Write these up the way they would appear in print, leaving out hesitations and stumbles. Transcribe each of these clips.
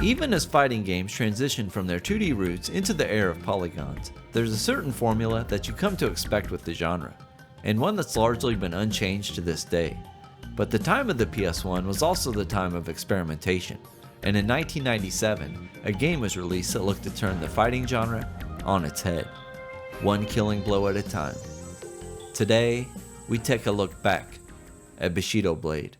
Even as fighting games transition from their 2D roots into the era of polygons, there's a certain formula that you come to expect with the genre, and one that's largely been unchanged to this day. But the time of the PS1 was also the time of experimentation, and in 1997, a game was released that looked to turn the fighting genre on its head, one killing blow at a time. Today, we take a look back at Bushido Blade.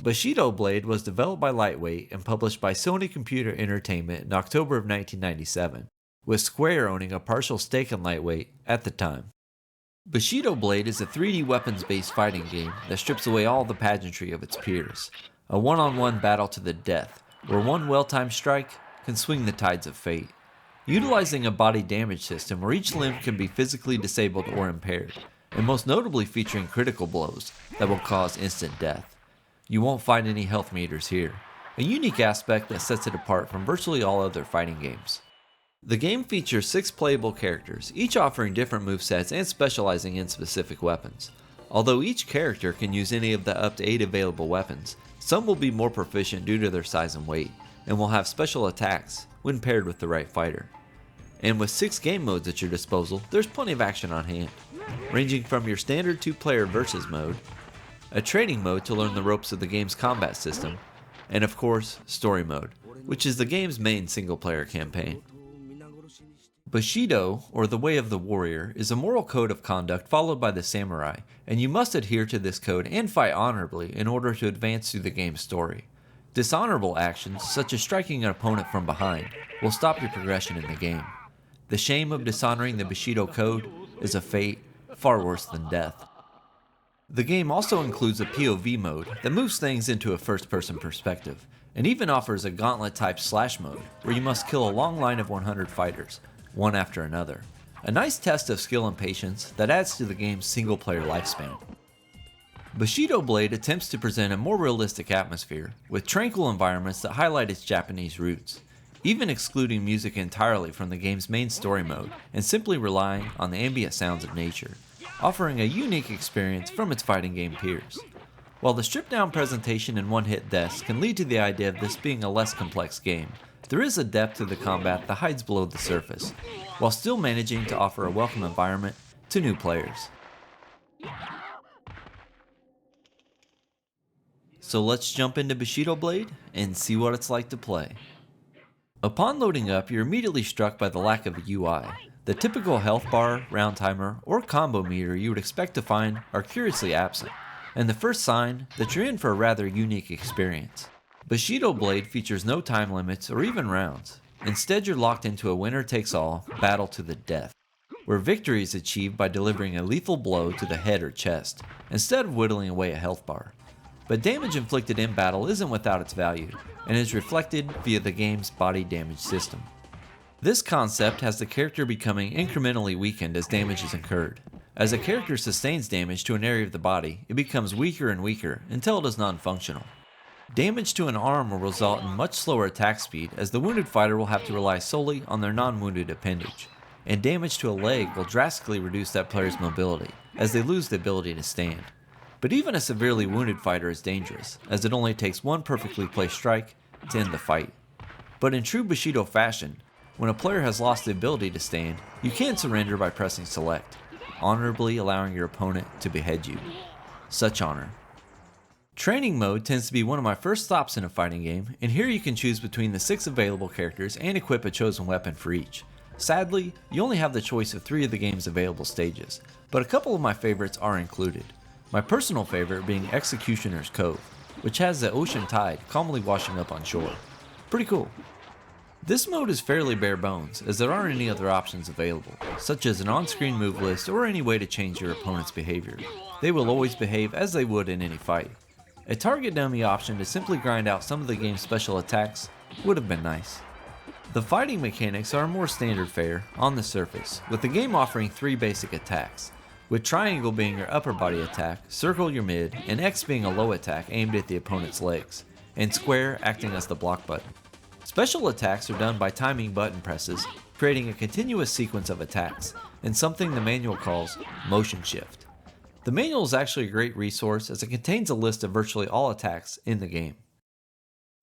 Bushido Blade was developed by Lightweight and published by Sony Computer Entertainment in October of 1997, with Square owning a partial stake in Lightweight at the time. Bushido Blade is a 3D weapons-based fighting game that strips away all the pageantry of its peers, a one-on-one battle to the death, where one well-timed strike can swing the tides of fate. Utilizing a body damage system where each limb can be physically disabled or impaired, and most notably featuring critical blows that will cause instant death. You won't find any health meters here, a unique aspect that sets it apart from virtually all other fighting games. The game features 6 playable characters, each offering different movesets and specializing in specific weapons. Although each character can use any of the up to 8 available weapons, some will be more proficient due to their size and weight, and will have special attacks when paired with the right fighter. And with 6 game modes at your disposal, there's plenty of action on hand, ranging from your standard 2-player versus mode, a training mode to learn the ropes of the game's combat system, and of course, story mode, which is the game's main single-player campaign. Bushido, or the Way of the Warrior, is a moral code of conduct followed by the samurai, and you must adhere to this code and fight honorably in order to advance through the game's story. Dishonorable actions, such as striking an opponent from behind, will stop your progression in the game. The shame of dishonoring the Bushido code is a fate far worse than death. The game also includes a POV mode that moves things into a first-person perspective, and even offers a gauntlet-type slash mode where you must kill a long line of 100 fighters, one after another. A nice test of skill and patience that adds to the game's single-player lifespan. Bushido Blade attempts to present a more realistic atmosphere, with tranquil environments that highlight its Japanese roots, even excluding music entirely from the game's main story mode and simply relying on the ambient sounds of nature, offering a unique experience from its fighting game peers. While the stripped-down presentation and one-hit deaths can lead to the idea of this being a less complex game, there is a depth to the combat that hides below the surface, while still managing to offer a welcome environment to new players. So let's jump into Bushido Blade and see what it's like to play. Upon loading up, you're immediately struck by the lack of a UI. The typical health bar, round timer, or combo meter you would expect to find are curiously absent, and the first sign that you're in for a rather unique experience. Bushido Blade features no time limits or even rounds. Instead, you're locked into a winner-takes-all battle to the death, where victory is achieved by delivering a lethal blow to the head or chest, instead of whittling away a health bar. But damage inflicted in battle isn't without its value, and is reflected via the game's body damage system. This concept has the character becoming incrementally weakened as damage is incurred. As a character sustains damage to an area of the body, it becomes weaker and weaker until it is non-functional. Damage to an arm will result in much slower attack speed, as the wounded fighter will have to rely solely on their non-wounded appendage, and damage to a leg will drastically reduce that player's mobility, as they lose the ability to stand. But even a severely wounded fighter is dangerous, as it only takes one perfectly placed strike to end the fight. But in true Bushido fashion, when a player has lost the ability to stand, you can surrender by pressing select, honorably allowing your opponent to behead you. Such honor. Training mode tends to be one of my first stops in a fighting game, and here you can choose between the 6 available characters and equip a chosen weapon for each. Sadly, you only have the choice of 3 of the game's available stages, but a couple of my favorites are included. My personal favorite being Executioner's Cove, which has the ocean tide calmly washing up on shore. Pretty cool. This mode is fairly bare bones, as there aren't any other options available, such as an on-screen move list or any way to change your opponent's behavior. They will always behave as they would in any fight. A target dummy option to simply grind out some of the game's special attacks would have been nice. The fighting mechanics are more standard fare on the surface, with the game offering 3 basic attacks, with triangle being your upper body attack, circle your mid, and X being a low attack aimed at the opponent's legs, and square acting as the block button. Special attacks are done by timing button presses, creating a continuous sequence of attacks, and something the manual calls motion shift. The manual is actually a great resource as it contains a list of virtually all attacks in the game.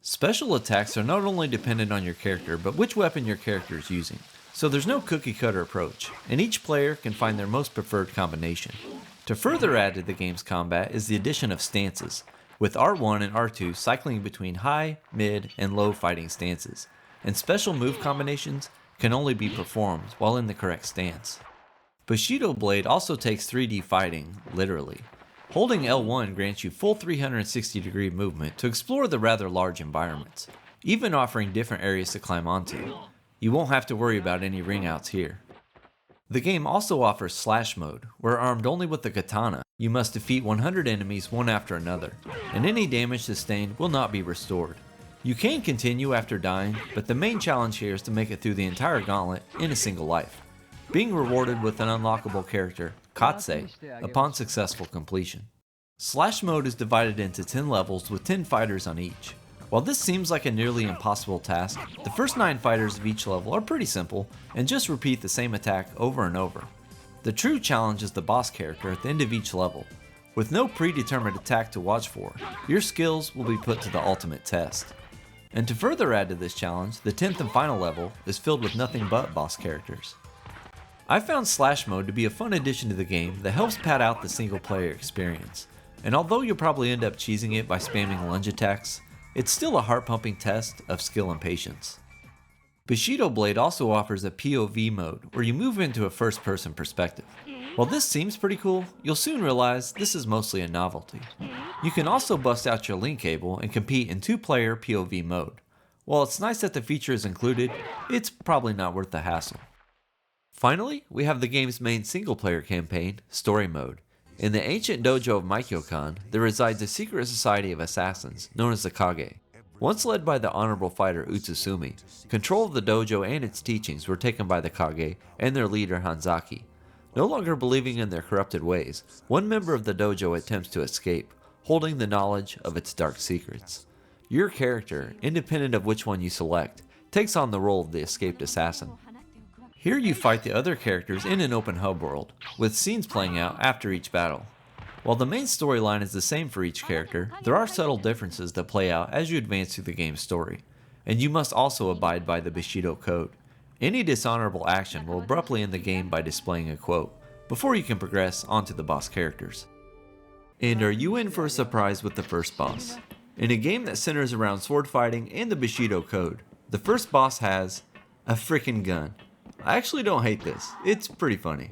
Special attacks are not only dependent on your character, but which weapon your character is using. So there's no cookie cutter approach, and each player can find their most preferred combination. To further add to the game's combat is the addition of stances, with R1 and R2 cycling between high, mid, and low fighting stances, and special move combinations can only be performed while in the correct stance. Bushido Blade also takes 3D fighting, literally. Holding L1 grants you full 360-degree movement to explore the rather large environments, even offering different areas to climb onto. You won't have to worry about any ring outs here. The game also offers slash mode, where armed only with the katana, you must defeat 100 enemies one after another, and any damage sustained will not be restored. You can continue after dying, but the main challenge here is to make it through the entire gauntlet in a single life, being rewarded with an unlockable character, Katse, upon successful completion. Slash mode is divided into 10 levels with 10 fighters on each. While this seems like a nearly impossible task, the first 9 fighters of each level are pretty simple and just repeat the same attack over and over. The true challenge is the boss character at the end of each level. With no predetermined attack to watch for, your skills will be put to the ultimate test. And to further add to this challenge, the 10th and final level is filled with nothing but boss characters. I found slash mode to be a fun addition to the game that helps pad out the single player experience, and although you'll probably end up cheesing it by spamming lunge attacks, it's still a heart-pumping test of skill and patience. Bushido Blade also offers a POV mode where you move into a first-person perspective. While this seems pretty cool, you'll soon realize this is mostly a novelty. You can also bust out your link cable and compete in 2-player POV mode. While it's nice that the feature is included, it's probably not worth the hassle. Finally, we have the game's main single-player campaign, Story Mode. In the ancient dojo of Maikyokan, there resides a secret society of assassins, known as the Kage. Once led by the honorable fighter Utsusumi, control of the dojo and its teachings were taken by the Kage and their leader Hanzaki. No longer believing in their corrupted ways, one member of the dojo attempts to escape, holding the knowledge of its dark secrets. Your character, independent of which one you select, takes on the role of the escaped assassin. Here you fight the other characters in an open hub world, with scenes playing out after each battle. While the main storyline is the same for each character, there are subtle differences that play out as you advance through the game's story, and you must also abide by the Bushido Code. Any dishonorable action will abruptly end the game by displaying a quote, before you can progress onto the boss characters. And are you in for a surprise with the first boss? In a game that centers around sword fighting and the Bushido Code, the first boss has a frickin' gun. I actually don't hate this, it's pretty funny.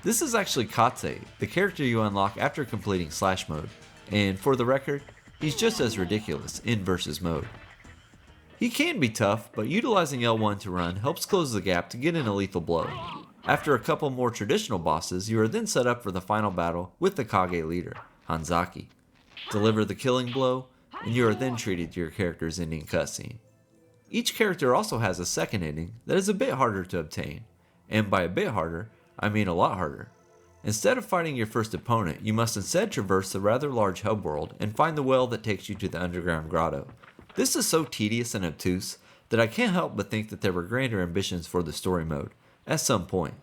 This is actually Katse, the character you unlock after completing slash mode, and for the record, he's just as ridiculous in versus mode. He can be tough, but utilizing L1 to run helps close the gap to get in a lethal blow. After a couple more traditional bosses, you are then set up for the final battle with the Kage leader, Hanzaki. Deliver the killing blow, and you are then treated to your character's ending cutscene. Each character also has a second ending that is a bit harder to obtain, and by a bit harder, I mean a lot harder. Instead of fighting your first opponent, you must instead traverse the rather large hub world and find the well that takes you to the underground grotto. This is so tedious and obtuse that I can't help but think that there were grander ambitions for the story mode, at some point.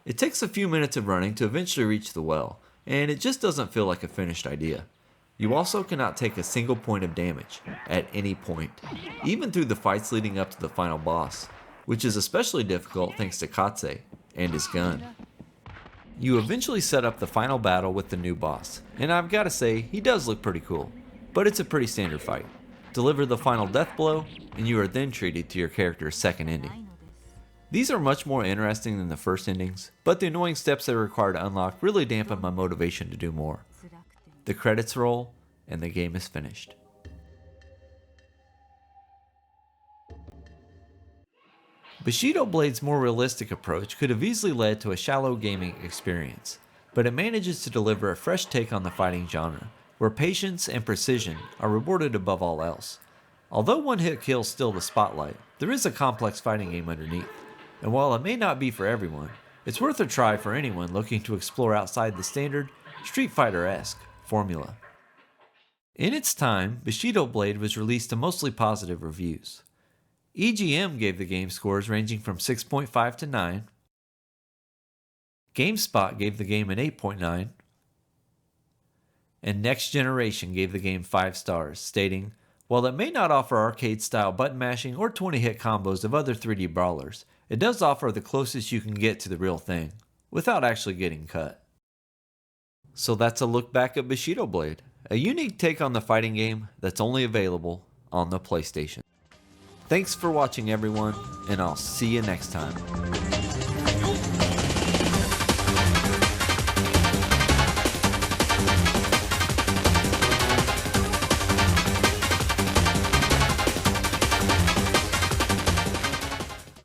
It takes a few minutes of running to eventually reach the well, and it just doesn't feel like a finished idea. You also cannot take a single point of damage, at any point, even through the fights leading up to the final boss, which is especially difficult thanks to Katse and his gun. You eventually set up the final battle with the new boss, and I've gotta say, he does look pretty cool, but it's a pretty standard fight. Deliver the final death blow, and you are then treated to your character's second ending. These are much more interesting than the first endings, but the annoying steps they require to unlock really dampen my motivation to do more. The credits roll, and the game is finished. Bushido Blade's more realistic approach could have easily led to a shallow gaming experience, but it manages to deliver a fresh take on the fighting genre, where patience and precision are rewarded above all else. Although one-hit kills still the spotlight, there is a complex fighting game underneath, and while it may not be for everyone, it's worth a try for anyone looking to explore outside the standard, Street Fighter-esque formula. In its time, Bushido Blade was released to mostly positive reviews. EGM gave the game scores ranging from 6.5 to 9. GameSpot gave the game an 8.9. And Next Generation gave the game 5 stars, stating, "While it may not offer arcade-style button mashing or 20-hit combos of other 3D brawlers, it does offer the closest you can get to the real thing, without actually getting cut." So that's a look back at Bushido Blade, a unique take on the fighting game that's only available on the PlayStation. Thanks for watching everyone, and I'll see you next time.